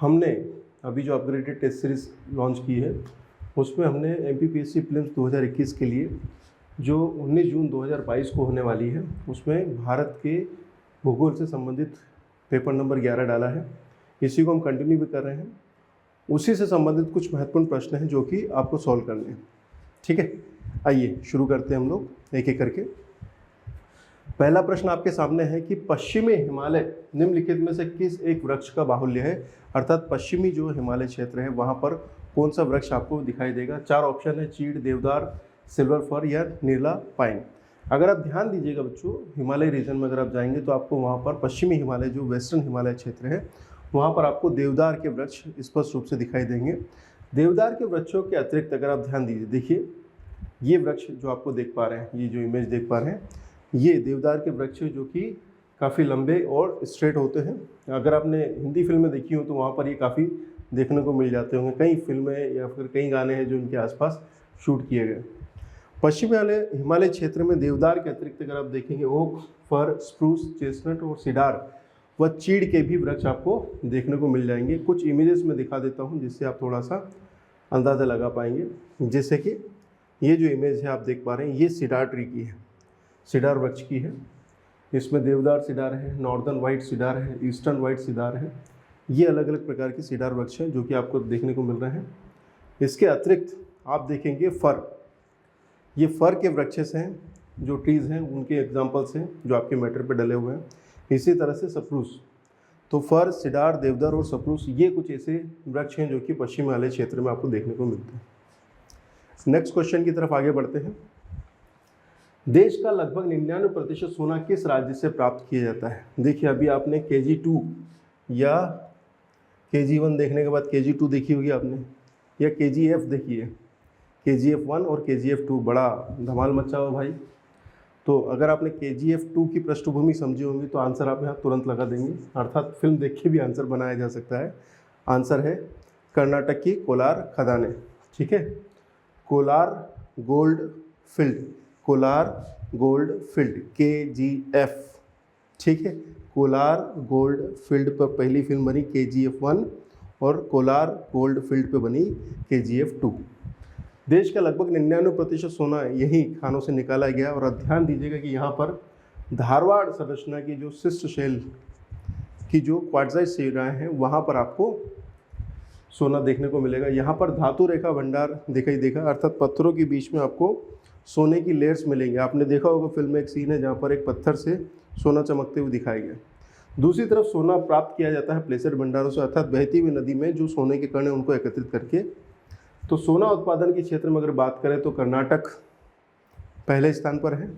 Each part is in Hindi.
हमने अभी जो अपग्रेडेड टेस्ट सीरीज़ लॉन्च की है उसमें हमने एमपीपीएससी प्रीलिम्स 2021 के लिए जो 19 जून 2022 को होने वाली है उसमें भारत के भूगोल से संबंधित पेपर नंबर 11 डाला है। इसी को हम कंटिन्यू भी कर रहे हैं। उसी से संबंधित कुछ महत्वपूर्ण प्रश्न हैं जो कि आपको सॉल्व करने हैं। ठीक है, आइए शुरू करते हैं हम लोग एक एक करके। पहला प्रश्न आपके सामने है कि पश्चिमी हिमालय निम्नलिखित में से किस एक वृक्ष का बाहुल्य है, अर्थात पश्चिमी जो हिमालय क्षेत्र है वहाँ पर कौन सा वृक्ष आपको दिखाई देगा। चार ऑप्शन है, चीड़, देवदार, सिल्वर फर या नीला पाइन। अगर आप ध्यान दीजिएगा बच्चों, हिमालय रीजन में अगर आप जाएंगे तो आपको वहाँ पर पश्चिमी हिमालय जो वेस्टर्न हिमालय क्षेत्र है वहाँ पर आपको देवदार के वृक्ष स्पष्ट रूप से दिखाई देंगे। देवदार के वृक्षों के अतिरिक्त अगर आप ध्यान दीजिए, देखिए ये वृक्ष जो आपको देख पा रहे हैं, ये जो इमेज देख पा रहे हैं, ये देवदार के वृक्ष जो कि काफ़ी लंबे और स्ट्रेट होते हैं। अगर आपने हिंदी फिल्में देखी हो तो वहाँ पर ये काफ़ी देखने को मिल जाते होंगे। कई फिल्में या फिर कई गाने हैं जो इनके आसपास शूट किए गए। पश्चिमी हिमालय क्षेत्र में देवदार के अतिरिक्त अगर आप देखेंगे ओक, फर, स्प्रूस, चेस्टनट और सीडार व चीड़ के भी वृक्ष आपको देखने को मिल जाएंगे। कुछ इमेजेस में दिखा देता हूँ जिससे आप थोड़ा सा अंदाज़ा लगा पाएंगे। जैसे कि ये जो इमेज है आप देख पा रहे हैं, ये सीडार ट्री की है, सीडार वृक्ष की है। इसमें देवदार सीडार है, नॉर्दर्न वाइट सीडार है, ईस्टर्न वाइट सीडार है। ये अलग अलग प्रकार के सीडार वृक्ष हैं जो कि आपको देखने को मिल रहे हैं। इसके अतिरिक्त आप देखेंगे फर, ये फर के वृक्ष हैं जो ट्रीज़ हैं उनके एग्जाम्पल्स हैं जो आपके मैटर पे डले हुए हैं। इसी तरह से सप्रूस, तो फर, सीडार, देवदार और सप्रूस ये कुछ ऐसे वृक्ष हैं जो कि पश्चिमी हिमालय क्षेत्र में आपको देखने को मिलते हैं। नेक्स्ट क्वेश्चन की तरफ आगे बढ़ते हैं। देश का लगभग 99% सोना किस राज्य से प्राप्त किया जाता है। देखिए अभी आपने KG2 या KG1 देखने के बाद KG2 देखी होगी आपने, या KGF देखी है। KGF1 और KGF2 बड़ा धमाल मचा हुआ भाई। तो अगर आपने KGF2 की पृष्ठभूमि समझी होंगी तो आंसर आप यहाँ तुरंत लगा देंगे, अर्थात फिल्म देख के भी आंसर बनाया जा सकता है। आंसर है कर्नाटक की कोलार खदानें। ठीक है, Kolar gold field, Kolar gold field KGF। ठीक है, कोलार गोल्ड फील्ड पर पहली फिल्म बनी KGF1 और कोलार गोल्ड फील्ड पे बनी KGF2। देश का लगभग 99% सोना यही खानों से निकाला गया। और ध्यान दीजिएगा कि यहाँ पर धारवाड़ संरचना की जो शिष्ट शैल की जो क्वार्ट्जाइट शिलाएँ हैं वहाँ पर आपको सोना देखने को मिलेगा। यहाँ पर धातु रेखा भंडार दिखाई देगा, अर्थात पत्थरों के बीच में आपको सोने की लेयर्स मिलेंगे। आपने देखा होगा फिल्म में एक सीन है जहाँ पर एक पत्थर से सोना चमकते हुए दिखाया गया। दूसरी तरफ सोना प्राप्त किया जाता है प्लेसेड भंडारों से, अर्थात बहती हुई नदी में जो सोने के कण हैं उनको एकत्रित करके। तो सोना उत्पादन के क्षेत्र में अगर बात करें तो कर्नाटक पहले स्थान पर है।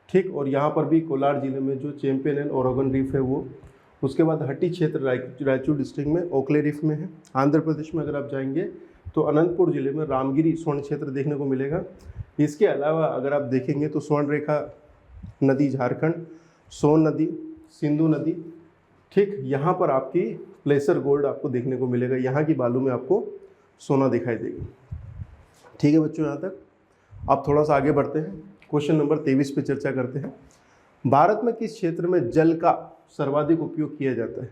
ठीक, और यहाँ पर भी कोलार जिले में जो चैंपियन एंड ओरेगन रीफ है वो, उसके बाद हट्टी क्षेत्र रायचूर डिस्ट्रिक्ट में ओकले रीफ में है। आंध्र प्रदेश में अगर आप जाएंगे तो अनंतपुर जिले में रामगिरी स्वर्ण क्षेत्र देखने को मिलेगा। इसके अलावा अगर आप देखेंगे तो स्वर्ण रेखा नदी झारखंड, सोन नदी, सिंधु नदी, ठीक, यहाँ पर आपकी प्लेसर गोल्ड आपको देखने को मिलेगा। यहाँ की बालू में आपको सोना दिखाई देगा। ठीक है बच्चों, यहाँ तक। अब थोड़ा सा आगे बढ़ते हैं, क्वेश्चन नंबर 23 पे चर्चा करते हैं। भारत में किस क्षेत्र में जल का सर्वाधिक उपयोग किया जाता है।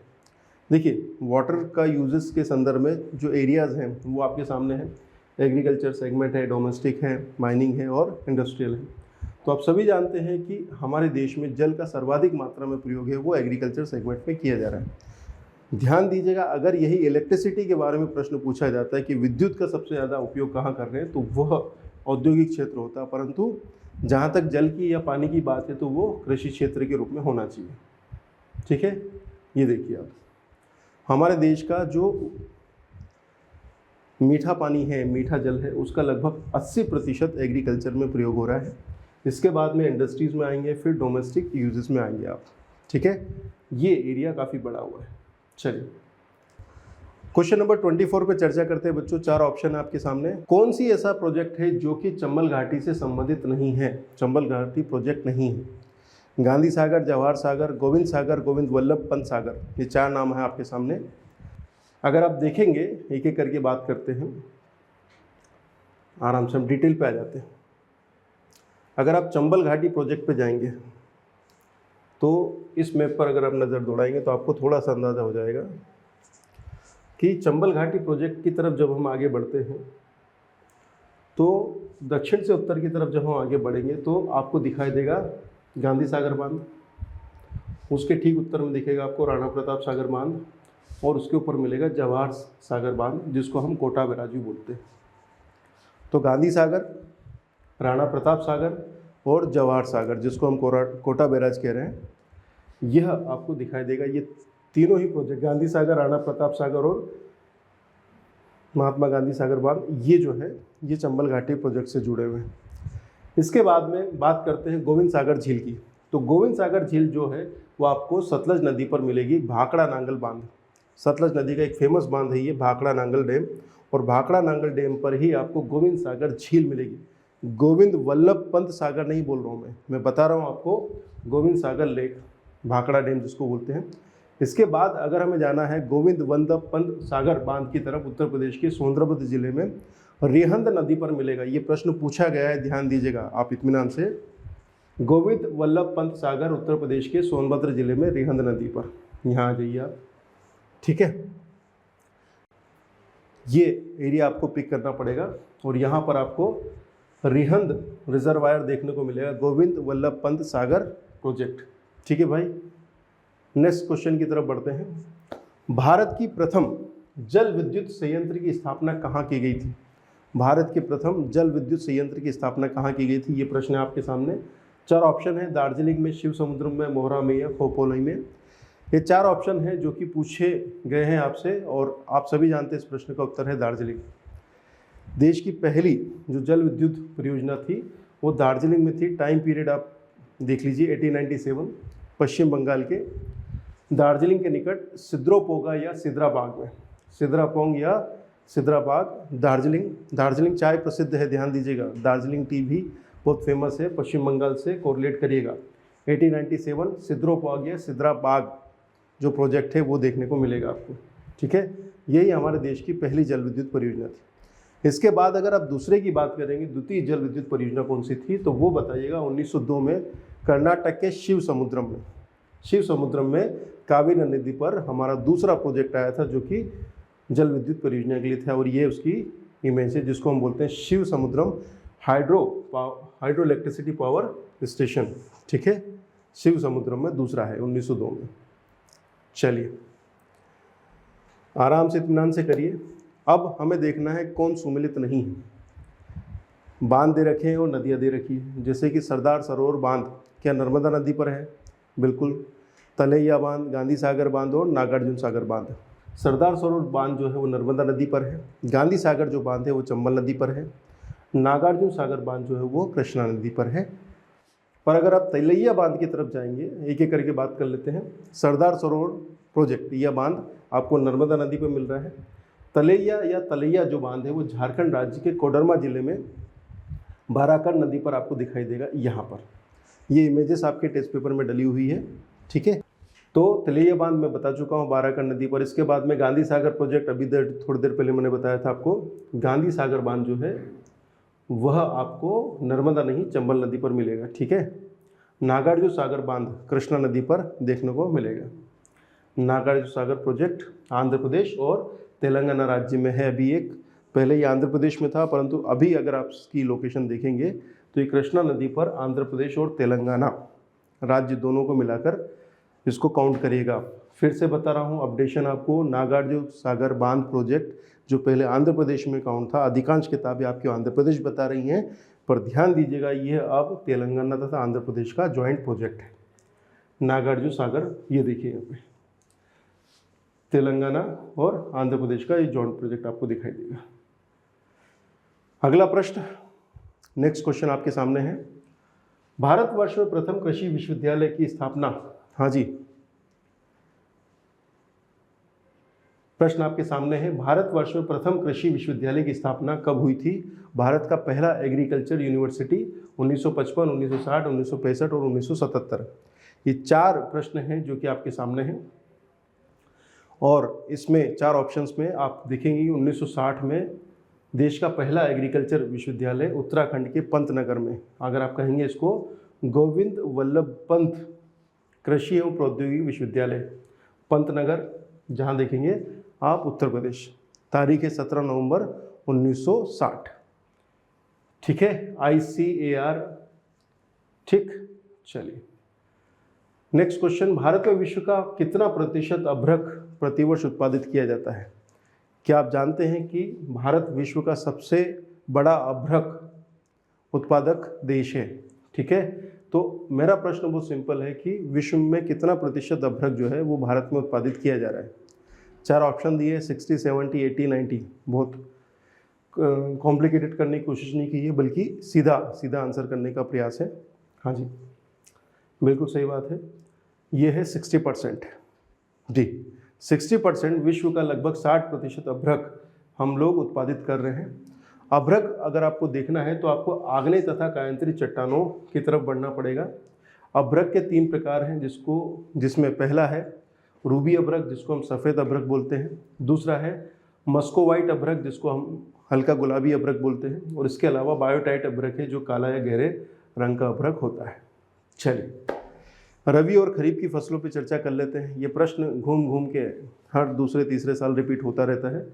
देखिए वाटर का यूजेस के संदर्भ में जो एरियाज़ हैं वो आपके सामने हैं। एग्रीकल्चर सेगमेंट है, डोमेस्टिक है, माइनिंग है और इंडस्ट्रियल है। तो आप सभी जानते हैं कि हमारे देश में जल का सर्वाधिक मात्रा में प्रयोग है वो एग्रीकल्चर सेगमेंट में किया जा रहा है। ध्यान दीजिएगा, अगर यही इलेक्ट्रिसिटी के बारे में प्रश्न पूछा जाता है कि विद्युत का सबसे ज़्यादा उपयोग कहाँ कर रहे हैं तो वह औद्योगिक क्षेत्र होता है, परंतु जहाँ तक जल की या पानी की बात है तो वो कृषि क्षेत्र के रूप में होना चाहिए। ठीक है, ये देखिए आप, हमारे देश का जो मीठा पानी है, मीठा जल है, उसका लगभग 80% एग्रीकल्चर में प्रयोग हो रहा है। इसके बाद में इंडस्ट्रीज़ में आएंगे, फिर डोमेस्टिक यूजेस में आएंगे आप। ठीक है, ये एरिया काफ़ी बड़ा हुआ है। चलिए क्वेश्चन नंबर 24 पे चर्चा करते हैं बच्चों। चार ऑप्शन है आपके सामने। कौन सी ऐसा प्रोजेक्ट है जो कि चंबल घाटी से संबंधित नहीं है। चंबल घाटी प्रोजेक्ट नहीं है। गांधी सागर, जवाहर सागर, गोविंद सागर, गोविंद वल्लभ पंत सागर, ये चार नाम है आपके सामने। अगर आप देखेंगे एक एक करके बात करते हैं, आराम से हम डिटेल पे आ जाते हैं। अगर आप चंबल घाटी प्रोजेक्ट पे जाएंगे तो इस मैप पर अगर आप नज़र दौड़ाएंगे तो आपको थोड़ा सा अंदाज़ा हो जाएगा कि चंबल घाटी प्रोजेक्ट की तरफ जब हम आगे बढ़ते हैं तो दक्षिण से उत्तर की तरफ जब हम आगे बढ़ेंगे तो आपको दिखाई देगा गांधी सागर बांध, उसके ठीक उत्तर में दिखेगा आपको राणा प्रताप सागर बांध, और उसके ऊपर मिलेगा जवाहर सागर बांध जिसको हम कोटा बैराज भी बोलते हैं। तो गांधी सागर, राणा प्रताप सागर और जवाहर सागर जिसको हम कोटा बैराज कह रहे हैं, यह आपको दिखाई देगा। ये तीनों ही प्रोजेक्ट गांधी सागर, राणा प्रताप सागर और महात्मा गांधी सागर बांध, ये जो है ये चंबल घाटी प्रोजेक्ट से जुड़े हुए हैं। इसके बाद में बात करते हैं गोविंद सागर झील की। तो गोविंद सागर झील जो है वो आपको सतलज नदी पर मिलेगी, भाखड़ा नांगल बांध। सतलज नदी का एक फेमस बांध है ये भाखड़ा नांगल डैम, और भाखड़ा नांगल डैम पर ही आपको गोविंद सागर झील मिलेगी। गोविंद वल्लभ पंत सागर नहीं बोल रहा हूँ मैं बता रहा हूँ आपको गोविंद सागर लेक, भाखड़ा डैम जिसको बोलते हैं। इसके बाद अगर हमें जाना है गोविंद वल्लभ पंत सागर बांध की तरफ, उत्तर प्रदेश के सोनभद्र जिले में रिहंद नदी पर मिलेगा। ये प्रश्न पूछा गया है, ध्यान दीजिएगा आप इत्मीनान से। गोविंद वल्लभ पंत सागर उत्तर प्रदेश के सोनभद्र जिले में रिहंद नदी पर, यहाँ आ जाइए आप, ठीक है। ये एरिया आपको पिक करना पड़ेगा और यहाँ पर आपको रिहंद रिजर्वायर देखने को मिलेगा, गोविंद वल्लभ पंत सागर प्रोजेक्ट, ठीक है भाई। नेक्स्ट क्वेश्चन की तरफ बढ़ते हैं। भारत की प्रथम जल विद्युत संयंत्र की स्थापना कहाँ की गई थी? भारत के प्रथम जल विद्युत संयंत्र की स्थापना कहाँ की गई थी? ये प्रश्न है आपके सामने। 4 ऑप्शन है, दार्जिलिंग में, शिव समुद्रम में, मोहरा में या खोपोली में। ये 4 ऑप्शन हैं जो कि पूछे गए हैं आपसे, और आप सभी जानते हैं इस प्रश्न का उत्तर है दार्जिलिंग। देश की पहली जो जल विद्युत परियोजना थी वो दार्जिलिंग में थी। टाइम पीरियड आप देख लीजिए 1897, पश्चिम बंगाल के दार्जिलिंग के निकट सिद्रोपोगा या सिद्राबाग में, सिद्रापोंग या सिद्राबाग, दार्जिलिंग चाय प्रसिद्ध है, ध्यान दीजिएगा। दार्जिलिंग टी भी बहुत फेमस है, पश्चिम बंगाल से कोरिलेट करिएगा। 1897 सिद्रोपोग या सिद्राबाग जो प्रोजेक्ट है वो देखने को मिलेगा आपको, ठीक है। यही हमारे देश की पहली जल विद्युत परियोजना थी। इसके बाद अगर आप दूसरे की बात करेंगे, द्वितीय जल विद्युत परियोजना कौन सी थी, तो वो बताइएगा 1902 में कर्नाटक के शिव समुद्रम में कावेरी नदी पर हमारा दूसरा प्रोजेक्ट आया था जो कि जल विद्युत परियोजना के लिए था, और ये उसकी इमेज है जिसको हम बोलते हैं शिव समुद्रम हाइड्रो इलेक्ट्रिसिटी पावर स्टेशन, ठीक है। शिव समुद्रम में दूसरा है 1902 में। चलिए आराम से इत्मीनान से करिए। अब हमें देखना है कौन सुमेलित नहीं है। बांध दे रखे हैं और नदियाँ दे रखी है, जैसे कि सरदार सरोवर बांध क्या नर्मदा नदी पर है? बिल्कुल। तलैया बांध, गांधी सागर बांध और नागार्जुन सागर बांध। सरदार सरोवर बांध जो है वो नर्मदा नदी पर है, गांधी सागर जो बांध है वो चंबल नदी पर है, नागार्जुन सागर बांध जो है वो कृष्णा नदी पर है। पर अगर आप तलैया बांध की तरफ जाएंगे, एक एक करके बात कर लेते हैं। सरदार सरोवर प्रोजेक्ट यह बांध आपको नर्मदा नदी पर मिल रहा है। तलैया जो बांध है वो झारखंड राज्य के कोडरमा जिले में बाराकर नदी पर आपको दिखाई देगा। यहाँ पर ये इमेजेस आपके टेस्ट पेपर में डली हुई है, ठीक है। तो तलैया बांध मैं बता चुका हूँ बाराकर नदी पर। इसके बाद में गांधी सागर प्रोजेक्ट, अभी थोड़ी देर पहले मैंने बताया था आपको, गांधी सागर बांध जो है वह आपको नर्मदा नहीं चंबल नदी पर मिलेगा, ठीक है। नागार्जुन सागर बांध कृष्णा नदी पर देखने को मिलेगा। नागार्जुन सागर प्रोजेक्ट आंध्र प्रदेश और तेलंगाना राज्य में है अभी एक, पहले ये आंध्र प्रदेश में था, परंतु अभी अगर आप इसकी लोकेशन देखेंगे तो ये कृष्णा नदी पर आंध्र प्रदेश और तेलंगाना राज्य दोनों को मिलाकर इसको काउंट करिएगा। फिर से बता रहा हूँ अपडेशन आपको, नागार्जुन सागर बांध प्रोजेक्ट जो पहले आंध्र प्रदेश में काउंट था, अधिकांश किताबें आपकी आंध्र प्रदेश बता रही हैं, पर ध्यान दीजिएगा यह अब तेलंगाना तथा आंध्र प्रदेश का जॉइंट प्रोजेक्ट है। नागार्जुन सागर ये देखिए यहाँ पे तेलंगाना और आंध्र प्रदेश का ये जॉइंट प्रोजेक्ट आपको दिखाई देगा। अगला प्रश्न, नेक्स्ट क्वेश्चन आपके सामने है। भारतवर्ष में प्रथम कृषि विश्वविद्यालय की स्थापना, हाँ जी, प्रश्न आपके सामने है। भारतवर्ष में प्रथम कृषि विश्वविद्यालय की स्थापना कब हुई थी? भारत का पहला एग्रीकल्चर यूनिवर्सिटी 1955, 1960, 1965 और 1977। ये 4 प्रश्न हैं जो कि आपके सामने हैं, और इसमें 4 ऑप्शंस में आप देखेंगे 1960 में देश का पहला एग्रीकल्चर विश्वविद्यालय उत्तराखंड के पंतनगर में, अगर आप कहेंगे इसको गोविंद वल्लभ पंत कृषि एवं प्रौद्योगिकी विश्वविद्यालय पंतनगर, जहाँ देखेंगे आप उत्तर प्रदेश। तारीख है 17 नवंबर 1960। ठीक है, ICAR। ठीक, चलिए नेक्स्ट क्वेश्चन। भारत में विश्व का कितना प्रतिशत अभ्रक प्रतिवर्ष उत्पादित किया जाता है? क्या आप जानते हैं कि भारत विश्व का सबसे बड़ा अभ्रक उत्पादक देश है? ठीक है, तो मेरा प्रश्न बहुत सिंपल है कि विश्व में कितना प्रतिशत अभ्रक जो है वो भारत में उत्पादित किया जा रहा है? 4 ऑप्शन दिए, 60, 70, 80, 90। बहुत कॉम्प्लिकेटेड करने की कोशिश नहीं की है, बल्कि सीधा सीधा आंसर करने का प्रयास है। हाँ जी, बिल्कुल सही बात है, ये है 60% जी। 60% विश्व का लगभग 60% अभ्रक हम लोग उत्पादित कर रहे हैं। अभ्रक अगर आपको देखना है तो आपको आग्नेय तथा कायांतरित चट्टानों की तरफ बढ़ना पड़ेगा। अभ्रक के 3 प्रकार हैं, जिसमें पहला है रूबी अभ्रक, जिसको हम सफ़ेद अभ्रक बोलते हैं। दूसरा है मस्कोवाइट अभ्रक, जिसको हम हल्का गुलाबी अभ्रक बोलते हैं। और इसके अलावा बायोटाइट अभ्रक है, जो काला या गहरे रंग का अभ्रक होता है। चलिए रबी और खरीफ की फसलों पर चर्चा कर लेते हैं। ये प्रश्न घूम घूम के हर दूसरे तीसरे साल रिपीट होता रहता है।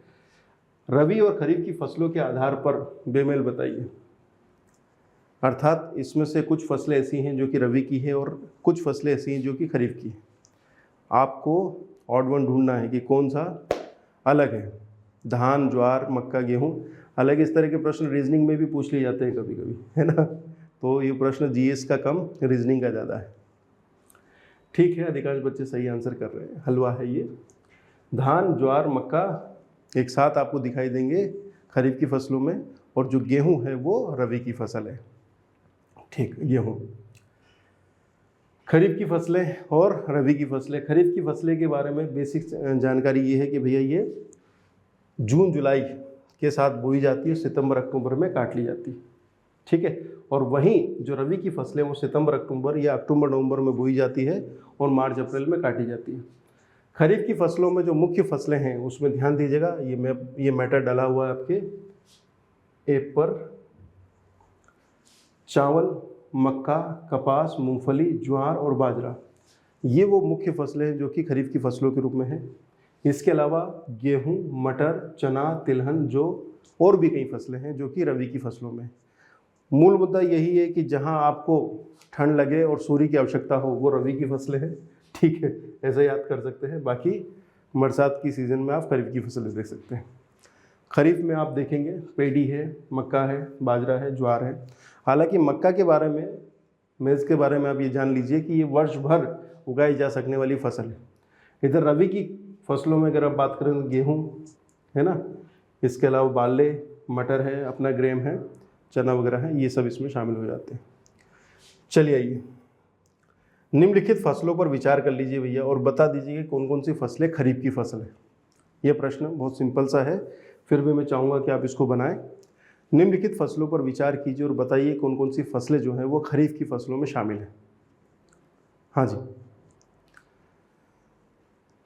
रबी और खरीफ की फसलों के आधार पर बेमेल बताइए। अर्थात इसमें से कुछ फसलें ऐसी हैं जो कि रबी की है और कुछ फसलें ऐसी हैं जो कि खरीफ की है। आपको ऑड वन ढूंढना है कि कौन सा अलग है। धान, ज्वार, मक्का, गेहूं अलग। इस तरह के प्रश्न रीजनिंग में भी पूछ लिए जाते हैं कभी कभी, है ना। तो ये प्रश्न जीएस का कम, रीजनिंग का ज़्यादा है। ठीक है, अधिकांश बच्चे सही आंसर कर रहे हैं। हलवा है ये। धान, ज्वार, मक्का एक साथ आपको दिखाई देंगे खरीफ की फसलों में, और जो गेहूं है वो रबी की फसल है। ठीक, गेहूं। खरीफ की फसलें और रबी की फसलें। खरीफ की फसलें के बारे में बेसिक जानकारी ये है कि भैया ये जून जुलाई के साथ बोई जाती है, सितंबर अक्टूबर में काट ली जाती है। ठीक है, और वहीं जो रबी की फसलें वो सितंबर अक्टूबर या अक्टूबर नवंबर में बोई जाती है और मार्च अप्रैल में काटी जाती है। खरीफ की फसलों में जो मुख्य फसलें हैं उसमें ध्यान दीजिएगा। ये मैटर डाला हुआ है आपके ऐप पर। चावल, मक्का, कपास, मूंगफली, ज्वार और बाजरा, ये वो मुख्य फसलें हैं जो कि खरीफ की फसलों के रूप में हैं। इसके अलावा गेहूं, मटर, चना, तिलहन, जौ और भी कई फसलें हैं जो कि रबी की फसलों में। मूल मुद्दा यही है कि जहां आपको ठंड लगे और सूर्य की आवश्यकता हो वो रबी की फसलें हैं। ठीक है, ऐसे याद कर सकते हैं। बाकी बरसात की सीज़न में आप खरीफ की फसलें देख सकते हैं। खरीफ में आप देखेंगे पेडी है, मक्का है, बाजरा है, ज्वार है। हालांकि मक्का के बारे में, मेज़ के बारे में आप ये जान लीजिए कि ये वर्ष भर उगाई जा सकने वाली फसल है। इधर रबी की फसलों में अगर आप बात करें तो गेहूँ है ना, इसके अलावा बाले, मटर है, अपना ग्रेम है, चना वगैरह है, ये सब इसमें शामिल हो जाते हैं। चलिए आइए निम्नलिखित फसलों पर विचार कर लीजिए भैया और बता दीजिए कि कौन कौन सी फसलें खरीफ की फसल है। ये प्रश्न बहुत सिंपल सा है, फिर भी मैं चाहूँगा कि आप इसको बनाएं। निम्नलिखित फसलों पर विचार कीजिए और बताइए कौन कौन सी फसलें जो हैं वो खरीफ की फसलों में शामिल हैं। हाँ जी,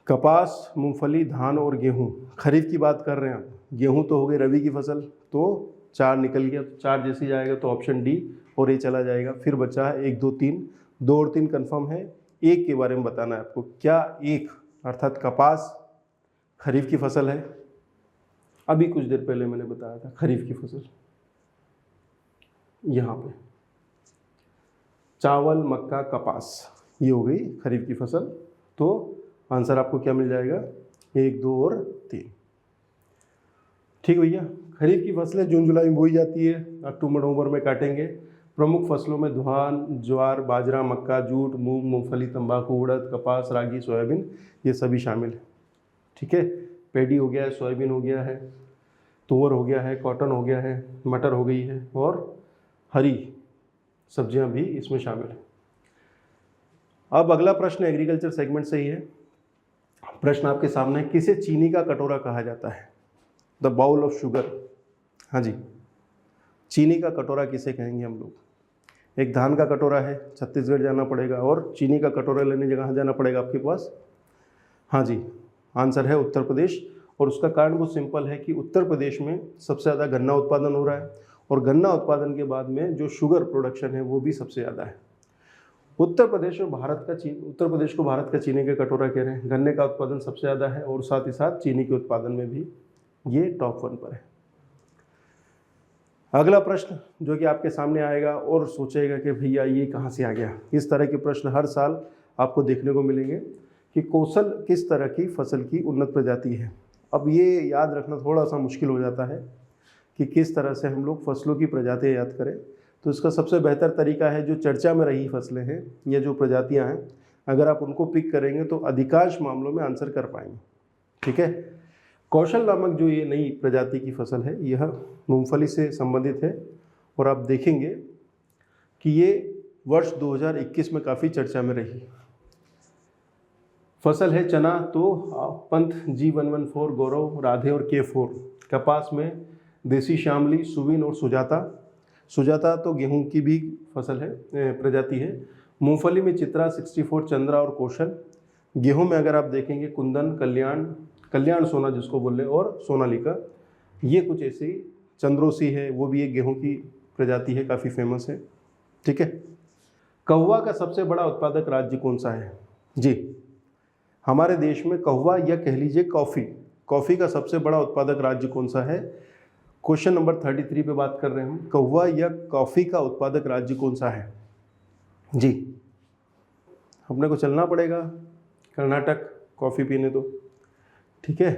कपास, मूंगफली, धान और गेहूँ खरीफ की बात कर रहे हैं आप। गेहूँ तो हो गई रबी की फसल, तो 4 निकल गया, 4 जैसे जाएगा तो ऑप्शन डी और ये चला जाएगा। फिर बचा है 1, 2, 3, 2 और 3 कंफर्म है। एक के बारे में बताना है आपको। क्या एक अर्थात कपास खरीफ की फसल है? अभी कुछ देर पहले मैंने बताया था खरीफ की फसल। यहाँ पे चावल, मक्का, कपास ये हो गई खरीफ की फसल। तो आंसर आपको क्या मिल जाएगा? 1, 2 और 3। ठीक भैया, खरीफ की फसलें जून जुलाई में बोई जाती है, अक्टूबर नवंबर में काटेंगे। प्रमुख फसलों में धान, ज्वार, बाजरा, मक्का, जूट, मूंग, मूंगफली, तंबाकू, उड़द, कपास, रागी, सोयाबीन ये सभी शामिल है। ठीक है, पेडी हो गया है, सोयाबीन हो गया है, तुअर हो गया है, कॉटन हो गया है, मटर हो गई है और हरी सब्जियां भी इसमें शामिल है। अब अगला प्रश्न एग्रीकल्चर सेगमेंट से ही है। प्रश्न आपके सामने, किसे चीनी का कटोरा कहा जाता है? The bowl of sugar. हाँ जी, चीनी का कटोरा किसे कहेंगे हम लोग? एक धान का कटोरा है, छत्तीसगढ़ जाना पड़ेगा, और चीनी का कटोरा लेने जगह जाना पड़ेगा आपके पास। हाँ जी, आंसर है उत्तर प्रदेश। और उसका कारण बहुत सिंपल है कि उत्तर प्रदेश में सबसे ज़्यादा गन्ना उत्पादन हो रहा है, और गन्ना उत्पादन के बाद में जो शुगर प्रोडक्शन है वो भी सबसे ज़्यादा है। उत्तर प्रदेश को भारत का चीनी का कटोरा कह रहे हैं। गन्ने का उत्पादन सबसे ज़्यादा है और साथ ही साथ चीनी के उत्पादन में भी ये टॉप 1 पर है। अगला प्रश्न जो कि आपके सामने आएगा और सोचेगा कि भैया ये कहाँ से आ गया, इस तरह के प्रश्न हर साल आपको देखने को मिलेंगे कि कौशल किस तरह की फसल की उन्नत प्रजाति है। अब ये याद रखना थोड़ा सा मुश्किल हो जाता है कि किस तरह से हम लोग फसलों की प्रजातियाँ याद करें। तो इसका सबसे बेहतर तरीका है जो चर्चा में रही फसलें हैं या जो प्रजातियाँ हैं, अगर आप उनको पिक करेंगे तो अधिकांश मामलों में आंसर कर पाएंगे। ठीक है, कौशल नामक जो ये नई प्रजाति की फसल है यह मूंगफली से संबंधित है और आप देखेंगे कि ये वर्ष 2021 में काफ़ी चर्चा में रही। फसल है चना, तो पंथ G114, गौरव, राधे और K4। कपास में देसी श्यामली, सुवीन और सुजाता तो गेहूं की भी फसल है, प्रजाति है। मूंगफली में चित्रा, 64, चंद्रा और कौशल। गेहूं में अगर आप देखेंगे कुंदन, कल्याण सोना जिसको बोल रहे हैं, और सोनालिका। ये कुछ ऐसी चंद्रोसी है, वो भी एक गेहूं की प्रजाति है, काफ़ी फेमस है। ठीक है, कहुआ का सबसे बड़ा उत्पादक राज्य कौन सा है? जी, हमारे देश में कहुआ या कह लीजिए कॉफ़ी का सबसे बड़ा उत्पादक राज्य कौन सा है? क्वेश्चन नंबर 33 पे बात कर रहे हैं हम। कहुआ या कॉफ़ी का उत्पादक राज्य कौन सा है? जी, अपने को चलना पड़ेगा कर्नाटक कॉफ़ी पीने तो। ठीक है,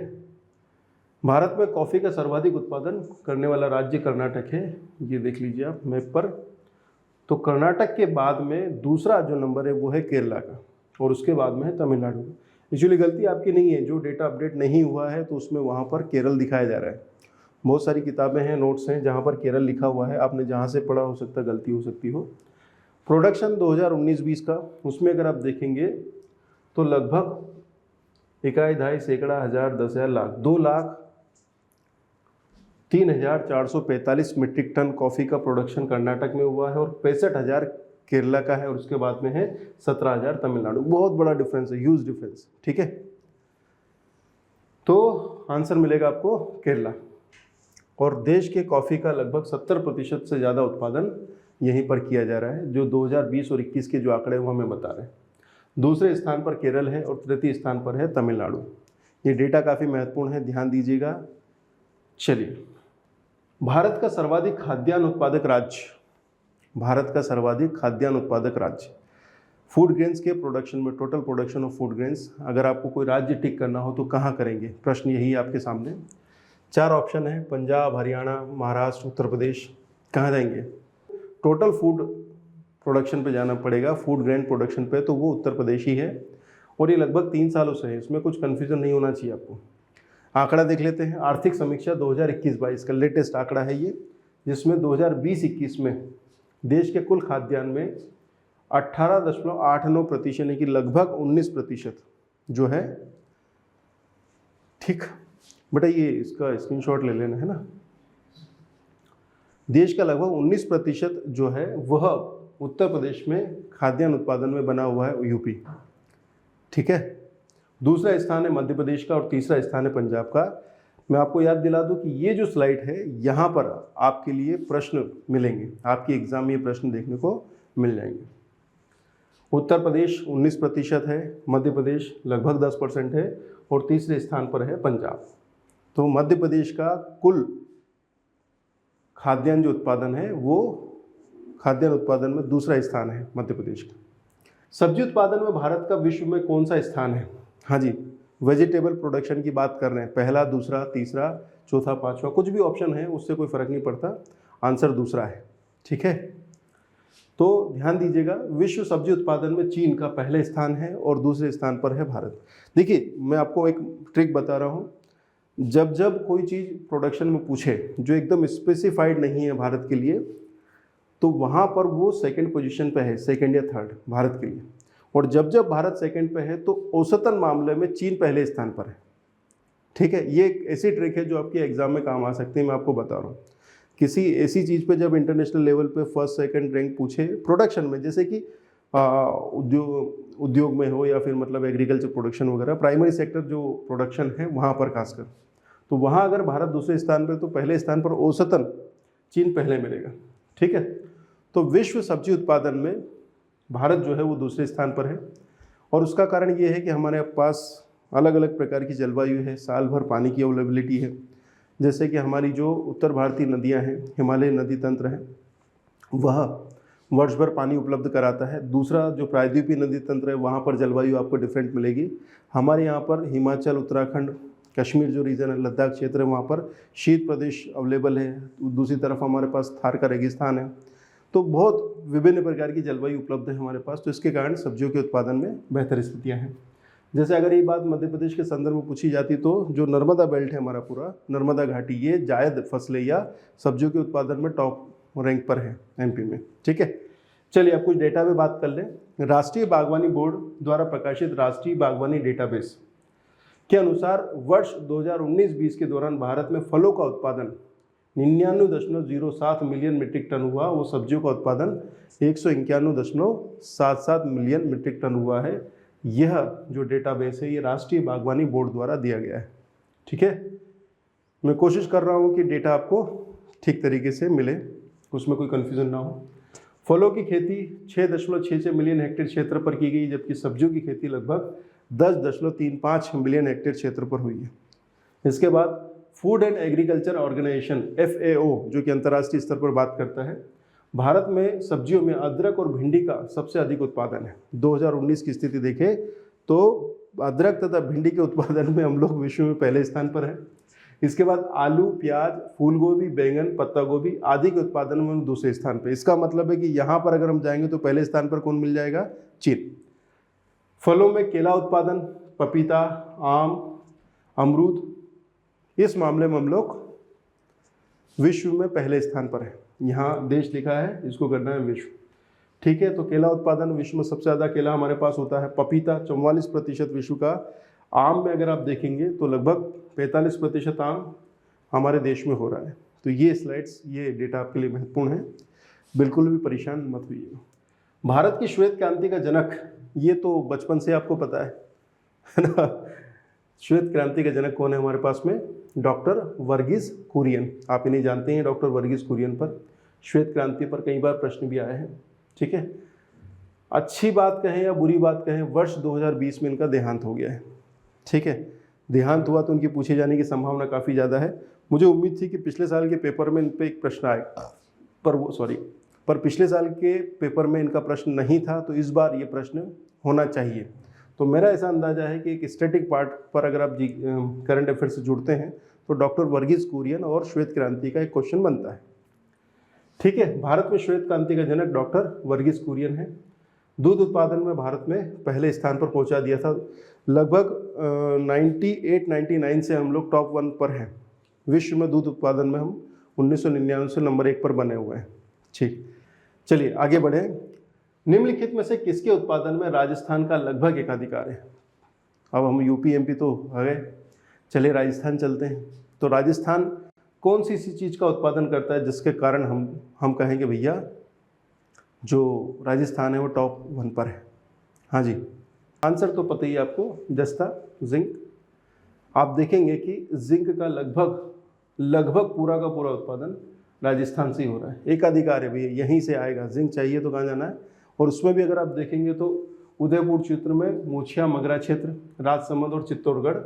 भारत में कॉफ़ी का सर्वाधिक उत्पादन करने वाला राज्य कर्नाटक है, ये देख लीजिए आप मैप पर। तो कर्नाटक के बाद में दूसरा जो नंबर है वो है केरला का, और उसके बाद में है तमिलनाडु। एक्चुअली गलती आपकी नहीं है, जो डेटा अपडेट नहीं हुआ है तो उसमें वहाँ पर केरल दिखाया जा रहा है। बहुत सारी किताबें हैं, नोट्स हैं जहाँ पर केरल लिखा हुआ है, आपने जहाँ से पढ़ा हो सकता गलती हो सकती हो। प्रोडक्शन 2019-20 का, उसमें अगर आप देखेंगे तो लगभग 1.5 सैकड़ा, 1000, 10,000, लाख, 2,03,445 मीट्रिक टन कॉफ़ी का प्रोडक्शन कर्नाटक में हुआ है और 65,000 केरला का है, और उसके बाद में है 17,000 तमिलनाडु। बहुत बड़ा डिफरेंस है, ह्यूज डिफरेंस। ठीक है, तो आंसर मिलेगा आपको केरला। और देश के कॉफ़ी का लगभग 70% से ज़्यादा उत्पादन यहीं पर किया जा रहा है, जो 2020 और 21 के जो आंकड़े वो हमें बता रहे हैं। दूसरे स्थान पर केरल है और तृतीय स्थान पर है तमिलनाडु। ये डेटा काफ़ी महत्वपूर्ण है, ध्यान दीजिएगा। चलिए, भारत का सर्वाधिक खाद्यान्न उत्पादक राज्य फूड ग्रेन्स के प्रोडक्शन में, total production of food grains, अगर आपको कोई राज्य टिक करना हो तो कहाँ करेंगे? प्रश्न यही है आपके सामने। 4 ऑप्शन है, पंजाब, हरियाणा, महाराष्ट्र, उत्तर प्रदेश। कहाँ जाएंगे? टोटल फूड प्रोडक्शन पे जाना पड़ेगा, फूड ग्रेन प्रोडक्शन पे, तो वो उत्तर प्रदेश ही है और ये लगभग 3 सालों से है, इसमें कुछ कन्फ्यूजन नहीं होना चाहिए आपको। आंकड़ा देख लेते हैं। आर्थिक समीक्षा 2021-22 का लेटेस्ट आंकड़ा है ये, जिसमें 2020-21 में देश के कुल खाद्यान्न में 18.89% यानी कि लगभग 19% जो है, ठीक बेटा, ये इसका स्क्रीनशॉट ले लेना है ना। देश का लगभग 19% जो है वह उत्तर प्रदेश में खाद्यान्न उत्पादन में बना हुआ है, यूपी। ठीक है, दूसरा स्थान है मध्य प्रदेश का और तीसरा स्थान है पंजाब का। मैं आपको याद दिला दूं कि ये जो स्लाइड है यहाँ पर आपके लिए प्रश्न मिलेंगे, आपकी एग्जाम में ये प्रश्न देखने को मिल जाएंगे। उत्तर प्रदेश 19% है, मध्य प्रदेश लगभग 10% है और तीसरे स्थान पर है पंजाब। तो मध्य प्रदेश का कुल खाद्यान्न जो उत्पादन है वो खाद्यान्न उत्पादन में दूसरा स्थान है मध्य प्रदेश का। सब्जी उत्पादन में भारत का विश्व में कौन सा स्थान है? हाँ जी, वेजिटेबल प्रोडक्शन की बात कर रहे हैं, पहला, दूसरा, तीसरा, चौथा, पांचवा, कुछ भी ऑप्शन है उससे कोई फर्क नहीं पड़ता, आंसर दूसरा है। ठीक है, तो ध्यान दीजिएगा, विश्व सब्जी उत्पादन में चीन का पहले स्थान है और दूसरे स्थान पर है भारत। देखिए, मैं आपको एक ट्रिक बता रहा हूँ, जब जब कोई चीज़ प्रोडक्शन में पूछे जो एकदम स्पेसिफाइड नहीं है भारत के लिए, तो वहाँ पर वो सेकंड पोजीशन पे है, सेकंड या थर्ड भारत के लिए। और जब जब भारत सेकंड पे है तो औसतन मामले में चीन पहले स्थान पर है। ठीक है, ये एक ऐसी ट्रिक है जो आपके एग्जाम में काम आ सकती है, मैं आपको बता रहा हूँ। किसी ऐसी चीज़ पे जब इंटरनेशनल लेवल पे फर्स्ट सेकंड रैंक पूछे प्रोडक्शन में, जैसे कि उद्योग में हो या फिर मतलब एग्रीकल्चर प्रोडक्शन वगैरह, प्राइमरी सेक्टर जो प्रोडक्शन है वहाँ पर खासकर, तो वहाँ अगर भारत दूसरे स्थान पर तो पहले स्थान पर औसतन चीन पहले मिलेगा। ठीक है, तो विश्व सब्जी उत्पादन में भारत जो है वो दूसरे स्थान पर है। और उसका कारण ये है कि हमारे पास अलग अलग प्रकार की जलवायु है, साल भर पानी की अवेलेबिलिटी है। जैसे कि हमारी जो उत्तर भारतीय नदियां हैं, हिमालय नदी तंत्र है, वह वर्ष भर पानी उपलब्ध कराता है। दूसरा जो प्रायद्वीपीय नदी तंत्र है, वहाँ पर जलवायु आपको डिफरेंट मिलेगी। हमारे यहाँ पर हिमाचल, उत्तराखंड, कश्मीर जो रीजन है, लद्दाख क्षेत्र है, वहाँ पर शीत प्रदेश अवेलेबल है। दूसरी तरफ हमारे पास थार का रेगिस्तान है। तो बहुत विभिन्न प्रकार की जलवायु उपलब्ध है हमारे पास, तो इसके कारण सब्जियों के उत्पादन में बेहतर स्थितियाँ हैं। जैसे अगर ये बात मध्य प्रदेश के संदर्भ में पूछी जाती तो जो नर्मदा बेल्ट है हमारा पूरा, नर्मदा घाटी, ये जायद फसलें या सब्जियों के उत्पादन में टॉप रैंक पर है एमपी में। ठीक है, चलिए अब कुछ डेटा पे बात कर लें। राष्ट्रीय बागवानी बोर्ड द्वारा प्रकाशित राष्ट्रीय बागवानी डेटाबेस के अनुसार वर्ष 2019-20 के दौरान भारत में फलों का उत्पादन 99.07 मिलियन मीट्रिक टन हुआ। वो सब्जियों का उत्पादन 191.77 मिलियन मीट्रिक टन हुआ है। यह जो डेटाबेस है ये राष्ट्रीय बागवानी बोर्ड द्वारा दिया गया है। ठीक है, मैं कोशिश कर रहा हूँ कि डेटा आपको ठीक तरीके से मिले, उसमें कोई कन्फ्यूजन ना हो। फलों की खेती 6.66 मिलियन हेक्टेयर क्षेत्र पर की गई, जबकि सब्जियों की खेती लगभग 10.35 मिलियन हेक्टेयर क्षेत्र पर हुई है। इसके बाद food and agriculture organisation FAO, जो कि अंतर्राष्ट्रीय स्तर पर बात करता है, भारत में सब्जियों में अदरक और भिंडी का सबसे अधिक उत्पादन है। 2019 की स्थिति देखें तो अदरक तथा भिंडी के उत्पादन में हम लोग विश्व में पहले स्थान पर हैं। इसके बाद आलू, प्याज, फूलगोभी, बैंगन, पत्ता गोभी आदि के उत्पादन में हम दूसरे स्थान पर। इसका मतलब है कि यहाँ पर अगर हम जाएंगे तो पहले स्थान पर कौन मिल जाएगा? चीन। फलों में केला उत्पादन, पपीता, आम, अमरूद, इस मामले में हम लोग विश्व में पहले स्थान पर है। यहाँ देश लिखा है, इसको करना है विश्व। ठीक है, तो केला उत्पादन विश्व में सबसे ज़्यादा केला हमारे पास होता है। पपीता 44% विश्व का। आम में अगर आप देखेंगे तो लगभग 45% आम हमारे देश में हो रहा है। तो ये स्लाइड्स, ये डेटा आपके लिए महत्वपूर्ण है, बिल्कुल भी परेशान मत होइएगा। भारत की श्वेत क्रांति का जनक, ये तो बचपन से आपको पता है ना। श्वेत क्रांति का जनक कौन है हमारे पास में? डॉक्टर वर्गीस कुरियन। आप इन्हें जानते हैं, डॉक्टर वर्गीस कुरियन पर श्वेत क्रांति पर कई बार प्रश्न भी आए हैं। ठीक है, अच्छी बात कहें या बुरी बात कहें, वर्ष 2020 में इनका देहांत हो गया है। ठीक है, देहांत हुआ तो उनकी पूछे जाने की संभावना काफ़ी ज़्यादा है। मुझे उम्मीद थी कि पिछले साल के पेपर में इन पर एक प्रश्न आएगा, पर पिछले साल के पेपर में इनका प्रश्न नहीं था, तो इस बार ये प्रश्न होना चाहिए। तो मेरा ऐसा अंदाजा है कि एक स्टैटिक पार्ट पर अगर आप करंट अफेयर से जुड़ते हैं तो डॉक्टर वर्गीस कुरियन और श्वेत क्रांति का एक क्वेश्चन बनता है। ठीक है, भारत में श्वेत क्रांति का जनक डॉक्टर वर्गीस कुरियन है। दूध उत्पादन में भारत में पहले स्थान पर पहुंचा दिया था। लगभग 98-99 से हम लोग टॉप 1 पर हैं। विश्व में दूध उत्पादन में हम 1999 से नंबर 1 पर बने हुए हैं। ठीक, चलिए आगे बढ़ें। निम्नलिखित में से किसके उत्पादन में राजस्थान का लगभग एकाधिकार है? अब हम यूपी एमपी तो आ गए, चलिए राजस्थान चलते हैं। तो राजस्थान कौन सी चीज़ का उत्पादन करता है जिसके कारण हम कहेंगे भैया जो राजस्थान है वो टॉप 1 पर है? हाँ जी, आंसर तो पता ही है आपको, जस्ता, जिंक। आप देखेंगे कि जिंक का लगभग पूरा का पूरा उत्पादन राजस्थान से ही हो रहा है। एकाधिकार है भैया, यहीं से आएगा। जिंक चाहिए तो कहाँ जाना है? और उसमें भी अगर आप देखेंगे तो उदयपुर क्षेत्र में मोछिया मगरा क्षेत्र, राजसमंद और चित्तौड़गढ़,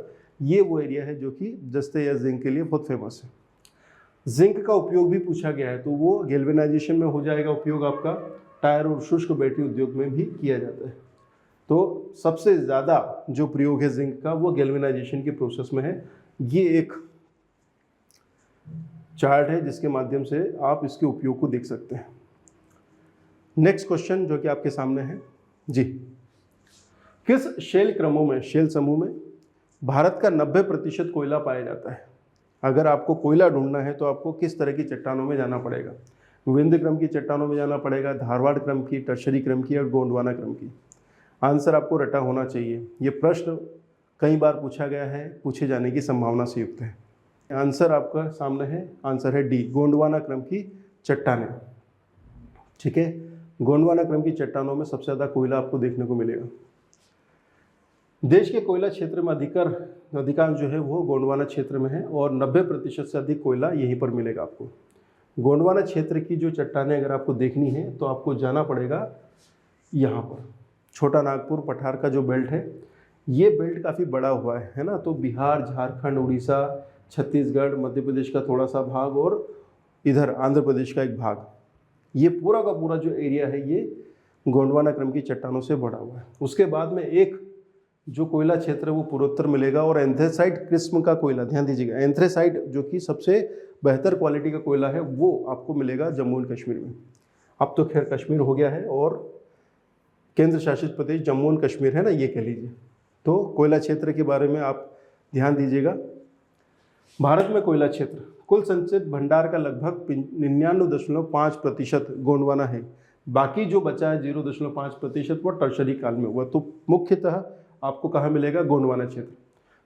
ये वो एरिया है जो कि जस्ते या जिंक के लिए बहुत फेमस है। जिंक का उपयोग भी पूछा गया है, तो वो गैल्वेनाइजेशन में हो जाएगा उपयोग आपका, टायर और शुष्क बैटरी उद्योग में भी किया जाता है। तो सबसे ज़्यादा जो प्रयोग है जिंक का वो गैल्वेनाइजेशन की प्रोसेस में है। ये एक चार्ट है जिसके माध्यम से आप इसके उपयोग को देख सकते हैं। नेक्स्ट क्वेश्चन जो कि आपके सामने है जी, किस शेल समूह में भारत का 90% कोयला पाया जाता है? अगर आपको कोयला ढूंढना है तो आपको किस तरह की चट्टानों में जाना पड़ेगा? विंध्य क्रम की चट्टानों में जाना पड़ेगा, धारवाड़ क्रम की, टर्शरी क्रम की और गोंडवाना क्रम की? आंसर आपको रटा होना चाहिए। ये प्रश्न कई बार पूछा गया है, पूछे जाने की संभावना से युक्त है। आंसर आपका सामने है, आंसर है डी, गोंडवाना क्रम की चट्टानें। ठीक है, गोंडवाना क्रम की चट्टानों में सबसे ज़्यादा कोयला आपको देखने को मिलेगा। देश के कोयला क्षेत्र में अधिकांश जो है वो गोंडवाना क्षेत्र में है और 90% से अधिक कोयला यहीं पर मिलेगा आपको। गोंडवाना क्षेत्र की जो चट्टानें अगर आपको देखनी है तो आपको जाना पड़ेगा यहाँ पर छोटा नागपुर पठार का जो बेल्ट है, ये बेल्ट काफ़ी बड़ा हुआ है ना। तो बिहार, झारखंड, उड़ीसा, छत्तीसगढ़, मध्य प्रदेश का थोड़ा सा भाग और इधर आंध्र प्रदेश का एक भाग, ये पूरा का पूरा जो एरिया है ये गोंडवाना क्रम की चट्टानों से भरा हुआ है। उसके बाद में एक जो कोयला क्षेत्र है वो पूर्वोत्तर मिलेगा, और एंथ्रेसाइट किस्म का कोयला, ध्यान दीजिएगा, एंथ्रेसाइट जो कि सबसे बेहतर क्वालिटी का कोयला है वो आपको मिलेगा जम्मू एंड कश्मीर में। अब तो खैर कश्मीर हो गया है और केंद्र शासित प्रदेश जम्मू एंड कश्मीर है ना, ये कह लीजिए। तो कोयला क्षेत्र के बारे में आप ध्यान दीजिएगा। भारत में कोयला क्षेत्र कुल संचित भंडार का लगभग 99.5% गोंडवाना है। बाकी जो बचा है 0.5% वो टर्शरी काल में हुआ। तो मुख्यतः आपको कहाँ मिलेगा? गोंडवाना क्षेत्र।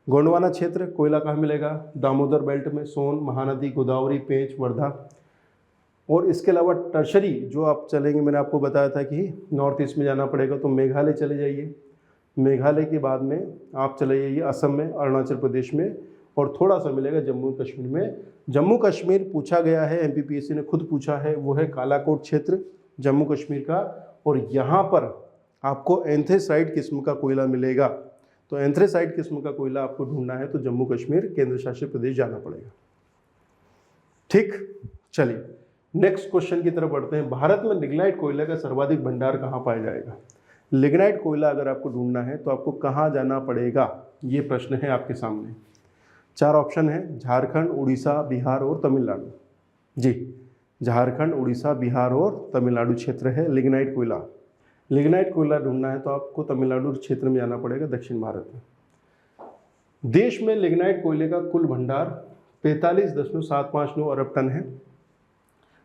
गोंडवाना क्षेत्र कोयला कहाँ मिलेगा? दामोदर बेल्ट में, सोन, महानदी, गोदावरी, पेंच, वर्धा। और इसके अलावा टर्शरी जो आप चलेंगे, मैंने आपको बताया था कि नॉर्थ ईस्ट में जाना पड़ेगा, तो मेघालय चले जाइए। मेघालय के बाद में आप चले जाइए असम में, अरुणाचल प्रदेश में, और थोड़ा सा मिलेगा जम्मू कश्मीर में। जम्मू कश्मीर पूछा गया है, एमपीपीएससी ने खुद पूछा है, वो है कालाकोट क्षेत्र जम्मू कश्मीर का, और यहाँ पर आपको एंथ्रेसाइट किस्म का कोयला मिलेगा। तो एंथ्रेसाइट किस्म का कोयला आपको ढूंढना है तो जम्मू कश्मीर केंद्र शासित प्रदेश जाना पड़ेगा। ठीक, चलिए नेक्स्ट क्वेश्चन की तरफ बढ़ते हैं। भारत में लिग्नाइट कोयले का सर्वाधिक भंडार कहाँ पाया जाएगा? लिग्नाइट कोयला अगर आपको ढूंढना है तो आपको कहाँ जाना पड़ेगा, ये प्रश्न है आपके सामने। 4 ऑप्शन है, झारखंड, उड़ीसा, बिहार और तमिलनाडु। जी, झारखंड, उड़ीसा, बिहार और तमिलनाडु क्षेत्र है लिग्नाइट कोयला। लिग्नाइट कोयला ढूंढना है तो आपको तमिलनाडु क्षेत्र में जाना पड़ेगा, दक्षिण भारत में। देश में लिग्नाइट कोयले का कुल भंडार 45.759 अरब टन है,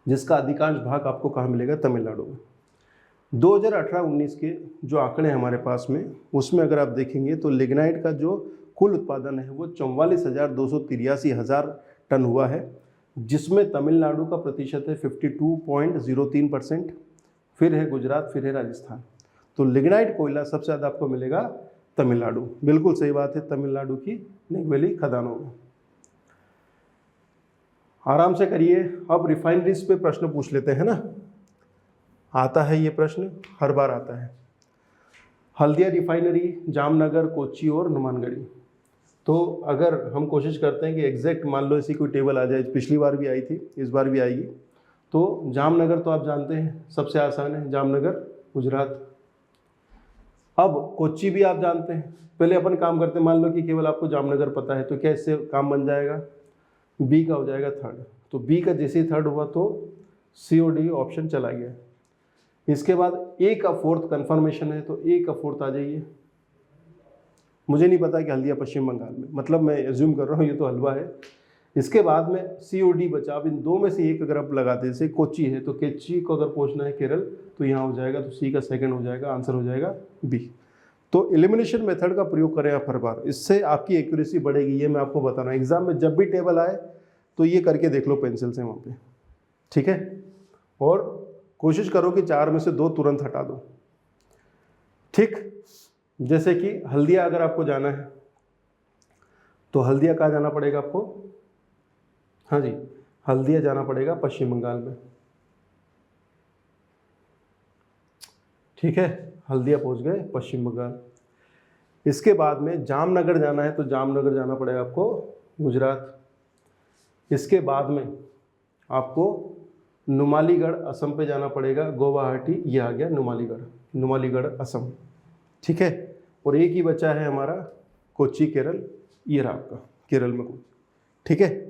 जिसका अधिकांश भाग आपको कहाँ मिलेगा? तमिलनाडु में। 2018-19 के जो आंकड़े हैं हमारे पास में, उसमें अगर आप देखेंगे तो लिग्नाइट का जो कुल उत्पादन है वो 44,283 टन हुआ है, जिसमें तमिलनाडु का प्रतिशत है 52.03%, फिर है गुजरात, फिर है राजस्थान। तो लिग्नाइट कोयला सबसे ज़्यादा आपको मिलेगा तमिलनाडु। बिल्कुल सही बात है, तमिलनाडु की निगवेली खदानों में। आराम से करिए। अब रिफाइनरीज पे प्रश्न पूछ लेते हैं ना, आता है ये प्रश्न, हर बार आता है। हल्दिया रिफाइनरी, जामनगर, कोच्चि और नुमानगढ़ी। तो अगर हम कोशिश करते हैं कि एग्जैक्ट मान लो ऐसी कोई टेबल आ जाए, पिछली बार भी आई थी, इस बार भी आएगी। तो जामनगर तो आप जानते हैं, सबसे आसान है, जामनगर गुजरात। अब कोच्चि भी आप जानते हैं। पहले अपन काम करते हैं, मान लो कि केवल आपको जामनगर पता है, तो क्या इससे काम बन जाएगा? बी का हो जाएगा थर्ड। तो बी का जैसे ही थर्ड हुआ तो सी और डी ऑप्शन चला गया। इसके बाद ए का फोर्थ कन्फर्मेशन है, तो ए का फोर्थ आ जाइए। मुझे नहीं पता कि हल्दिया पश्चिम बंगाल में, मतलब मैं एज्यूम कर रहा हूँ ये तो हलवा है। इसके बाद में सी और डी बचा। अब इन दो में से एक अगर आप लगाते, जैसे कोच्चि है तो कोच्चि को अगर पहुंचना है केरल तो यहाँ हो जाएगा, तो सी का सेकंड हो जाएगा, आंसर हो जाएगा बी। तो एलिमिनेशन मेथड का प्रयोग करें आप हर बार, इससे आपकी एक्यूरेसी बढ़ेगी, ये मैं आपको बताना। एग्जाम में जब भी टेबल आए तो ये करके देख लो पेंसिल से वहाँ पे, ठीक है। और कोशिश करो कि 4 में से 2 तुरंत हटा दो, ठीक। जैसे कि हल्दिया अगर आपको जाना है तो हल्दिया कहाँ जाना पड़ेगा आपको? हाँ जी, हल्दिया जाना पड़ेगा पश्चिम बंगाल में, ठीक है। हल्दिया पहुंच गए पश्चिम बंगाल। इसके बाद में जामनगर जाना है तो जामनगर जाना पड़ेगा आपको गुजरात। इसके बाद में आपको नुमालीगढ़ असम पे जाना पड़ेगा, गुवाहाटी, ये आ गया नुमालीगढ़, नुमालीगढ़ असम, ठीक है। और एक ही बचा है हमारा कोच्चि केरल, ये रहा आपका केरल में कोच्चि, ठीक है।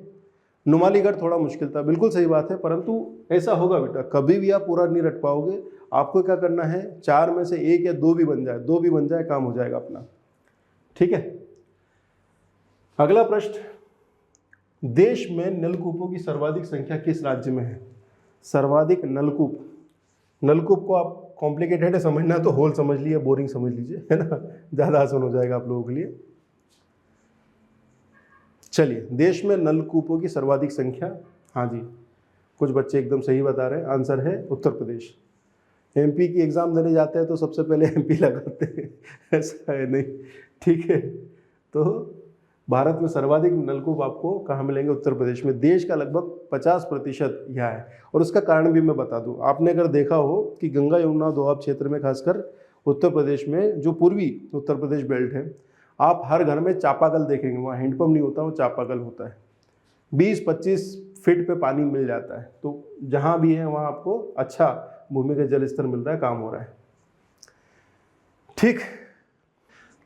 नुमालीगढ़ थोड़ा मुश्किल था, बिल्कुल सही बात है, परंतु ऐसा होगा बेटा, कभी भी आप पूरा नहीं रट पाओगे। आपको क्या करना है, 4 में से 1 या 2 भी बन जाए, 2 भी बन जाए, काम हो जाएगा अपना, ठीक है। अगला प्रश्न, देश में नलकूपों की सर्वाधिक संख्या किस राज्य में है? सर्वाधिक नलकूप, नलकूप को आप कॉम्प्लिकेटेड है समझना तो होल समझ लीजिए, बोरिंग समझ लीजिए, है ना, ज़्यादा आसान हो जाएगा आप लोगों के लिए। चलिए, देश में नलकूपों की सर्वाधिक संख्या, हाँ जी, कुछ बच्चे एकदम सही बता रहे हैं, आंसर है उत्तर प्रदेश। एमपी की एग्ज़ाम देने जाते हैं तो सबसे पहले एमपी लगाते हैं, ऐसा है नहीं, ठीक है। तो भारत में सर्वाधिक नलकूप आपको कहाँ मिलेंगे? उत्तर प्रदेश में। देश का लगभग 50% यहाँ है। और उसका कारण भी मैं बता दूँ, आपने अगर देखा हो कि गंगा यमुना दोआब क्षेत्र में, खासकर उत्तर प्रदेश में, जो पूर्वी उत्तर प्रदेश बेल्ट है, आप हर घर में चापाकल देखेंगे। वहाँ हैंडपम्प नहीं होता, वो चापाकल होता है। 20-25 फीट पे पानी मिल जाता है। तो जहाँ भी है वहाँ आपको अच्छा भूमिगत जल स्तर मिल रहा है, काम हो रहा है। ठीक,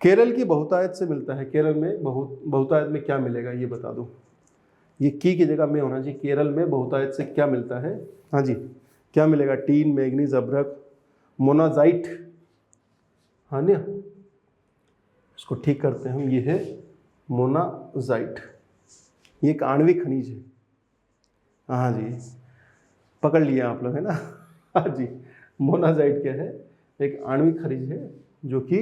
केरल की बहुतायत से मिलता है। केरल में बहुतायत में क्या मिलेगा ये बता दो। ये की जगह में होना चाहिए। केरल में बहुतायत से क्या मिलता है? हाँ जी, क्या मिलेगा? टीन, मैग्नीज, अभ्रक, मोनाजाइट। हाँ ना, इसको ठीक करते हैं हम। ये है मोनाजाइट, ये एक आणविक खनिज है। हाँ जी, पकड़ लिया आप लोग, है ना। हाँ जी, मोनाजाइट क्या है? एक आणविक खनिज है जो कि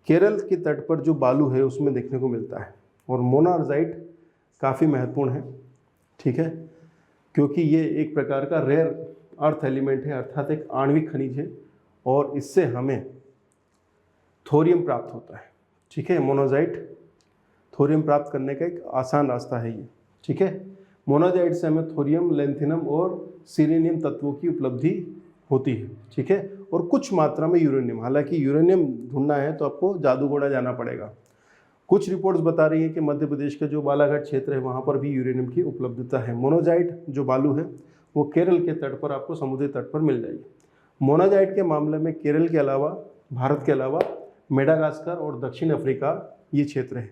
केरल के तट पर जो बालू है उसमें देखने को मिलता है। और मोनाजाइट काफ़ी महत्वपूर्ण है, ठीक है, क्योंकि ये एक प्रकार का रेयर अर्थ एलिमेंट है, अर्थात एक आणविक खनिज है, और इससे हमें थोरियम प्राप्त होता है। ठीक है, मोनाजाइट थोरियम प्राप्त करने का एक आसान रास्ता है ये। ठीक है, मोनाजाइट से हमें थोरियम, लेंथिनम और सीरेनियम तत्वों की उपलब्धि होती है। ठीक है, और कुछ मात्रा में यूरेनियम। हालांकि यूरेनियम ढूंढना है तो आपको जादूगोड़ा जाना पड़ेगा। कुछ रिपोर्ट्स बता रही है कि मध्य प्रदेश का जो बालाघाट क्षेत्र है वहाँ पर भी यूरेनियम की उपलब्धता है। मोनाजाइट जो बालू है वो केरल के तट पर आपको समुद्री तट पर मिल जाएगी। मोनाजाइट के मामले में केरल के अलावा, भारत के अलावा, मेडागास्कर और दक्षिण अफ्रीका ये क्षेत्र है।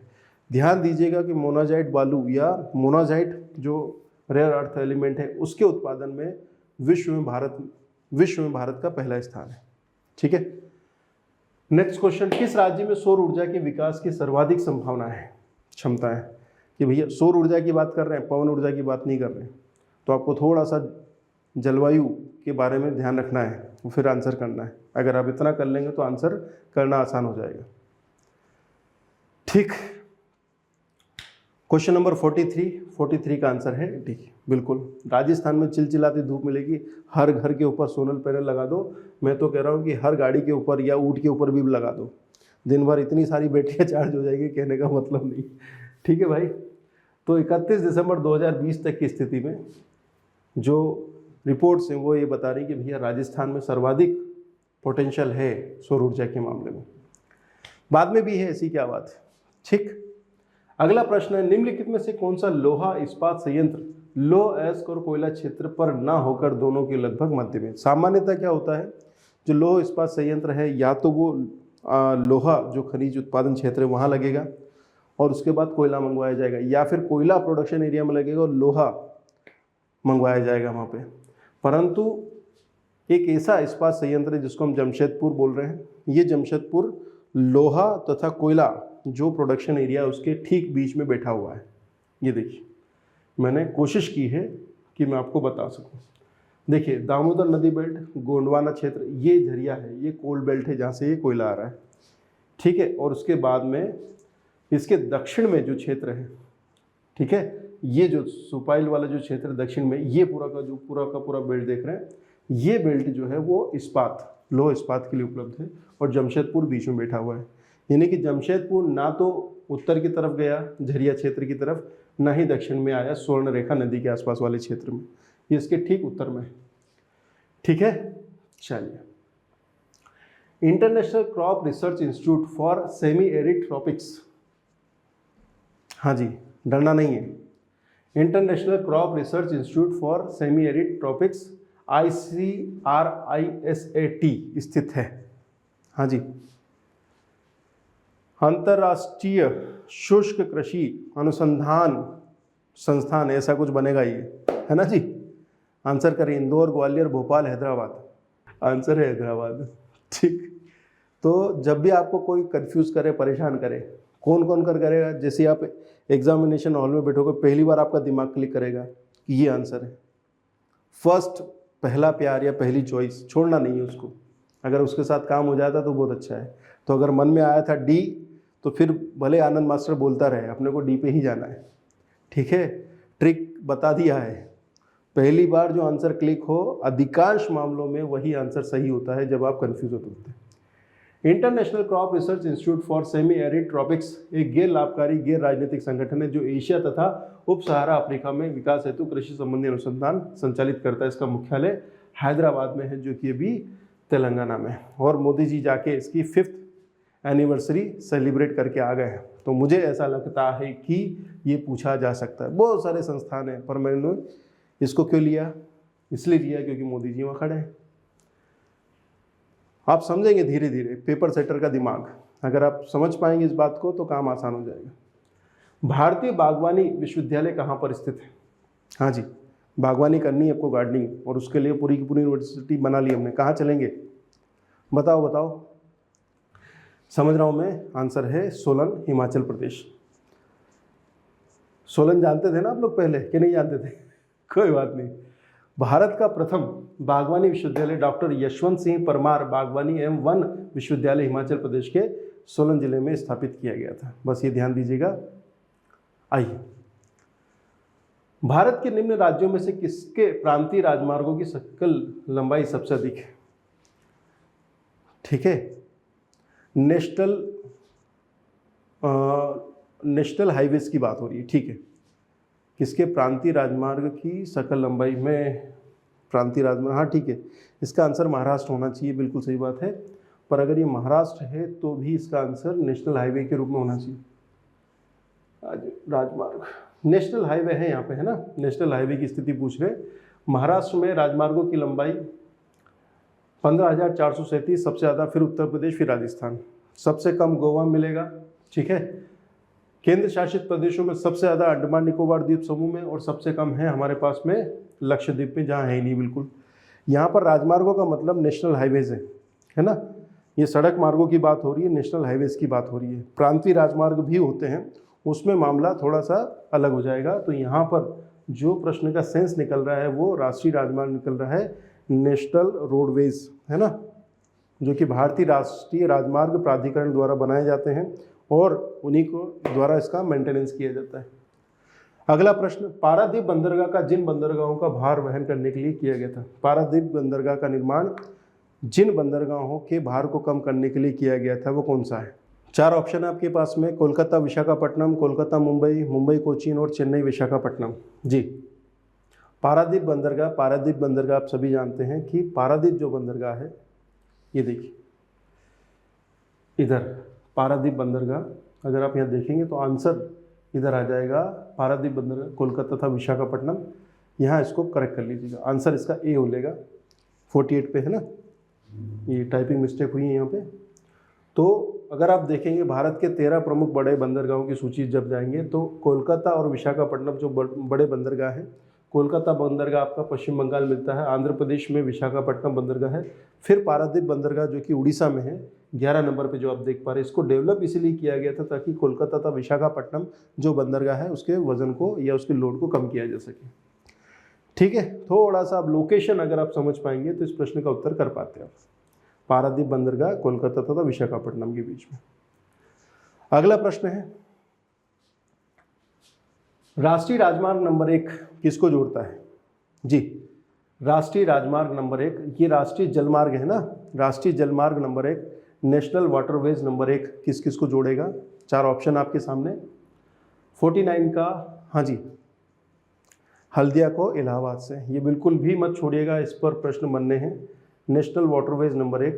ध्यान दीजिएगा कि मोनाजाइट बालू या मोनाजाइट जो रेयर अर्थ एलिमेंट है उसके उत्पादन में विश्व में भारत का पहला स्थान है। ठीक है, नेक्स्ट क्वेश्चन, किस राज्य में सौर ऊर्जा के विकास की सर्वाधिक संभावना है, क्षमता है? कि भैया सौर ऊर्जा की बात कर रहे हैं, पवन ऊर्जा की बात नहीं कर रहे हैं, तो आपको थोड़ा सा जलवायु के बारे में ध्यान रखना है, फिर आंसर करना है। अगर आप इतना कर लेंगे तो आंसर करना आसान हो जाएगा। ठीक, क्वेश्चन नंबर 43 का आंसर है डी, बिल्कुल। राजस्थान में चिलचिलाती धूप मिलेगी, हर घर के ऊपर सोलर पैनल लगा दो। मैं तो कह रहा हूँ कि हर गाड़ी के ऊपर या ऊँट के ऊपर भी लगा दो, दिन भर इतनी सारी बैटरियाँ चार्ज हो जाएगी, कहने का मतलब नहीं। ठीक है भाई, तो 31 दिसंबर 2020 तक की स्थिति में जो रिपोर्ट्स हैं वो ये बता रही कि भैया राजस्थान में सर्वाधिक पोटेंशियल है सौर ऊर्जा के मामले में। बाद में भी है, ऐसी क्या बात है। ठीक, अगला प्रश्न है, निम्नलिखित में से कौन सा लोहा इस्पात संयंत्र लौह अयस्क और कोयला क्षेत्र पर ना होकर दोनों के लगभग मध्य में? सामान्यतः क्या होता है, जो लौह इस्पात संयंत्र है या तो वो लोहा जो खनिज उत्पादन क्षेत्र है वहाँ लगेगा और उसके बाद कोयला मंगवाया जाएगा, या फिर कोयला प्रोडक्शन एरिया में लगेगा और लोहा मंगवाया जाएगा वहाँ पे। परंतु एक ऐसा इस्पात संयंत्र है जिसको हम जमशेदपुर बोल रहे हैं, ये जमशेदपुर लोहा तथा कोयला जो प्रोडक्शन एरिया है उसके ठीक बीच में बैठा हुआ है। ये देखिए, मैंने कोशिश की है कि मैं आपको बता सकूं। देखिए, दामोदर नदी बेल्ट, गोंडवाना क्षेत्र, ये झरिया है, ये कोल बेल्ट है जहाँ से ये कोयला आ रहा है। ठीक है, और उसके बाद में इसके दक्षिण में जो क्षेत्र है, ठीक है, ये जो सुपाइल वाला जो क्षेत्र दक्षिण में, ये पूरा का पूरा बेल्ट देख रहे हैं, ये बेल्ट जो है वो इस्पात, लौह इस्पात के लिए उपलब्ध है, और जमशेदपुर बीच में बैठा हुआ है। यानी कि जमशेदपुर ना तो उत्तर की तरफ गया झरिया क्षेत्र की तरफ, ना ही दक्षिण में आया स्वर्ण रेखा नदी के आसपास वाले क्षेत्र में, ये इसके ठीक उत्तर में है। ठीक है, चलिए, international crop research institute for semi arid tropics, हाँ जी, डरना नहीं है, international crop research institute for semi arid tropics ICRISAT स्थित है। हाँ जी, अंतर्राष्ट्रीय शुष्क कृषि अनुसंधान संस्थान, ऐसा कुछ बनेगा ये, है ना जी। आंसर करें, इंदौर, ग्वालियर, भोपाल, हैदराबाद। आंसर है हैदराबाद। ठीक, तो जब भी आपको कोई कंफ्यूज करे, परेशान करे, कौन कौन कर करेगा, जैसे आप एग्जामिनेशन हॉल में बैठोगे पहली बार आपका दिमाग क्लिक करेगा कि ये आंसर है। फर्स्ट, पहला प्यार या पहली चॉइस छोड़ना नहीं है उसको। अगर उसके साथ काम हो जाता तो बहुत अच्छा है। तो अगर मन में आया था डी, तो फिर भले आनंद मास्टर बोलता रहे, अपने को डी पे ही जाना है। ठीक है, ट्रिक बता दिया है। पहली बार जो आंसर क्लिक हो, अधिकांश मामलों में वही आंसर सही होता है जब आप कंफ्यूज होते हैं। International crop research institute for semi arid tropics एक गैर लाभकारी गैर राजनीतिक संगठन है जो एशिया तथा उप सहारा अफ्रीका में विकास हेतु कृषि संबंधी अनुसंधान संचालित करता है। इसका मुख्यालय हैदराबाद में है, जो कि अभी तेलंगाना में है। और मोदी जी जाके इसकी 5th एनिवर्सरी सेलिब्रेट करके आ गए हैं। तो मुझे ऐसा लगता है कि ये पूछा जा सकता है। बहुत सारे संस्थान हैं, पर मैंने इसको क्यों लिया? इसलिए लिया क्योंकि मोदी जी वहाँ खड़े हैं। आप समझेंगे धीरे धीरे पेपर सेटर का दिमाग, अगर आप समझ पाएंगे इस बात को तो काम आसान हो जाएगा। भारतीय बागवानी विश्वविद्यालय कहाँ पर स्थित है? हाँ जी, बागवानी करनी है आपको, गार्डनिंग, और उसके लिए पूरी की पूरी यूनिवर्सिटी बना ली हमने। कहाँ चलेंगे? बताओ बताओ। समझ रहा हूँ मैं, आंसर है सोलन, हिमाचल प्रदेश। सोलन जानते थे ना आप लोग पहले कि नहीं जानते थे? कोई बात नहीं। भारत का प्रथम बागवानी विश्वविद्यालय डॉक्टर यशवंत सिंह परमार बागवानी एवं वन विश्वविद्यालय हिमाचल प्रदेश के सोलन जिले में स्थापित किया गया था। बस ये ध्यान दीजिएगा। आइए, भारत के निम्न राज्यों में से किसके प्रांतीय राजमार्गों की सकल लंबाई सबसे अधिक है? ठीक है, नेशनल हाईवेज की बात हो रही है। ठीक है, किसके प्रांतीय राजमार्ग की सकल लंबाई में प्रांतीय राजमार्ग? हाँ ठीक है, इसका आंसर महाराष्ट्र होना चाहिए, बिल्कुल सही बात है। पर अगर ये महाराष्ट्र है तो भी इसका आंसर नेशनल हाईवे के रूप में होना चाहिए। राजमार्ग नेशनल हाईवे है यहाँ पे, है ना? नेशनल हाईवे की स्थिति पूछ रहे। महाराष्ट्र में राजमार्गों की लंबाई 15,437 सबसे ज़्यादा, फिर उत्तर प्रदेश, फिर राजस्थान। सबसे कम गोवा मिलेगा। ठीक है, केंद्र शासित प्रदेशों में सबसे ज़्यादा अंडमान निकोबार द्वीप समूह में, और सबसे कम है हमारे पास में लक्षद्वीप में, जहाँ है ही नहीं बिल्कुल। यहाँ पर राजमार्गों का मतलब नेशनल हाईवेज है ना? ये सड़क मार्गों की बात हो रही है, नेशनल हाईवेज की बात हो रही है। प्रांतीय राजमार्ग भी होते हैं, उसमें मामला थोड़ा सा अलग हो जाएगा। तो यहाँ पर जो प्रश्न का सेंस निकल रहा है वो राष्ट्रीय राजमार्ग निकल रहा है, नेशनल रोडवेज, है ना, जो कि भारतीय राष्ट्रीय राजमार्ग प्राधिकरण द्वारा बनाए जाते हैं और उन्हीं को द्वारा इसका मेंटेनेंस किया जाता है। अगला प्रश्न, पारादीप बंदरगाह का जिन बंदरगाहों का भार वहन करने के लिए किया गया था? पारादीप बंदरगाह का निर्माण जिन बंदरगाहों के भार को कम करने के लिए किया गया था वो कौन सा है? 4 ऑप्शन है आपके पास में, कोलकाता विशाखापट्टनम, कोलकाता मुंबई, मुंबई कोचीन और चेन्नई विशाखापट्टनम। जी, पारादीप बंदरगाह आप सभी जानते हैं कि पारादीप जो बंदरगाह है, ये देखिए इधर पारादीप बंदरगाह, अगर आप यहाँ देखेंगे तो आंसर इधर आ जाएगा, पारादीप बंदरगाह कोलकाता था विशाखापट्टनम। यहाँ इसको करेक्ट कर लीजिएगा, आंसर इसका ए हो लेगा। 48 पे है ना, ये टाइपिंग मिस्टेक हुई है यहाँ पे। तो अगर आप देखेंगे भारत के 13 प्रमुख बड़े बंदरगाहों की सूची जब जाएंगे तो कोलकाता और विशाखापट्टनम जो बड़े बंदरगाह हैं, कोलकाता बंदरगाह आपका पश्चिम बंगाल मिलता है, आंध्र प्रदेश में विशाखापट्टनम बंदरगाह है, फिर पारादीप बंदरगाह जो कि उड़ीसा में है 11 नंबर पे जो आप देख पा रहे हैं। इसको डेवलप इसलिए किया गया था ताकि कोलकाता तथा विशाखापट्टनम जो बंदरगाह है उसके वजन को या उसके लोड को कम किया जा सके। ठीक है, थोड़ा सा आप लोकेशन अगर आप समझ पाएंगे तो इस प्रश्न का उत्तर कर पाते हैं आप। पारादीप बंदरगाह कोलकाता तथा विशाखापट्टनम के बीच में। अगला प्रश्न है, राष्ट्रीय राजमार्ग नंबर 1 किसको जोड़ता है? जी, राष्ट्रीय राजमार्ग नंबर 1, ये राष्ट्रीय जलमार्ग है ना, राष्ट्रीय जलमार्ग नंबर 1, नेशनल वाटरवेज नंबर 1 किस किस को जोड़ेगा? 4 ऑप्शन आपके सामने। 49 का, हाँ जी, हल्दिया को इलाहाबाद से। ये बिल्कुल भी मत छोड़िएगा, इस पर प्रश्न बनने हैं। National waterways number 1,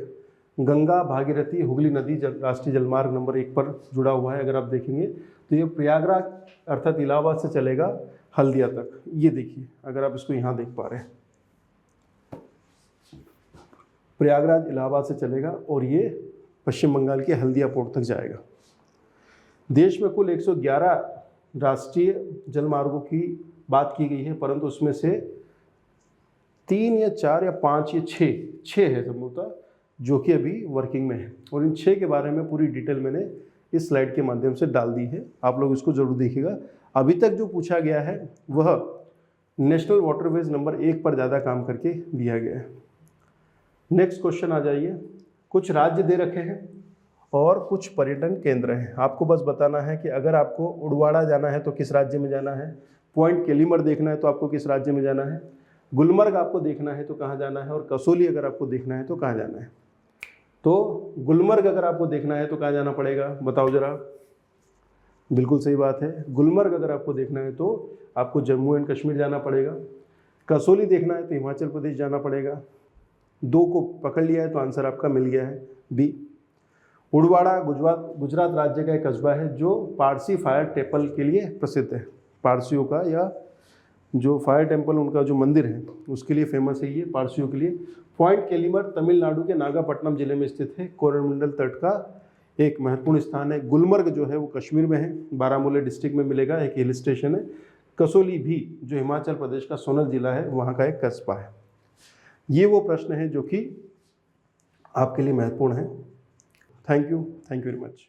Ganga Bhagirathi Hooghly नदी राष्ट्रीय जलमार्ग नंबर 1 पर जुड़ा हुआ है। अगर आप देखेंगे तो ये प्रयागराज अर्थात इलाहाबाद से चलेगा हल्दिया तक। ये देखिए, अगर आप इसको यहाँ देख पा रहे हैं, प्रयागराज इलाहाबाद से चलेगा और ये पश्चिम बंगाल के हल्दिया पोर्ट तक जाएगा। देश में कुल 111 राष्ट्रीय जलमार्गों की बात की गई है, परंतु उसमें से 3 या 4 या 5 या 6 है संभवतः जो कि अभी वर्किंग में है। और इन 6 के बारे में पूरी डिटेल मैंने इस स्लाइड के माध्यम से डाल दी है, आप लोग इसको जरूर देखिएगा। अभी तक जो पूछा गया है वह नेशनल वाटरवेज नंबर 1 पर ज़्यादा काम करके दिया गया है। नेक्स्ट क्वेश्चन आ जाइए। कुछ राज्य दे रखे हैं और कुछ पर्यटन केंद्र हैं। आपको बस बताना है कि अगर आपको उड़वाड़ा जाना है तो किस राज्य में जाना है, पॉइंट केलीमर देखना है तो आपको किस राज्य में जाना है, गुलमर्ग आपको देखना है तो कहाँ जाना है, और कसोली अगर आपको देखना है तो कहाँ जाना है। तो गुलमर्ग अगर आपको देखना है तो कहाँ जाना पड़ेगा, बताओ ज़रा। बिल्कुल सही बात है, गुलमर्ग अगर आपको देखना है तो आपको जम्मू एंड कश्मीर जाना पड़ेगा। कसोली देखना है तो हिमाचल प्रदेश जाना पड़ेगा। 2 को पकड़ लिया है तो आंसर आपका मिल गया है बी। उड़वाड़ा गुजरात राज्य का एक कस्बा है जो पारसी फायर टेम्पल के लिए प्रसिद्ध है। पारसियों का या जो फायर टेम्पल उनका जो मंदिर है उसके लिए फेमस है ये, पारसियों के लिए। पॉइंट केलिमर तमिलनाडु के नागापट्टनम जिले में स्थित है, कोरोमंडल तट का एक महत्वपूर्ण स्थान है। गुलमर्ग जो है वो कश्मीर में है, बारामूला डिस्ट्रिक्ट में मिलेगा, एक हिल स्टेशन है। कसोली भी जो हिमाचल प्रदेश का सोलन जिला है वहाँ का एक कस्बा है। ये वो प्रश्न है जो कि आपके लिए महत्वपूर्ण है। Thank you very much.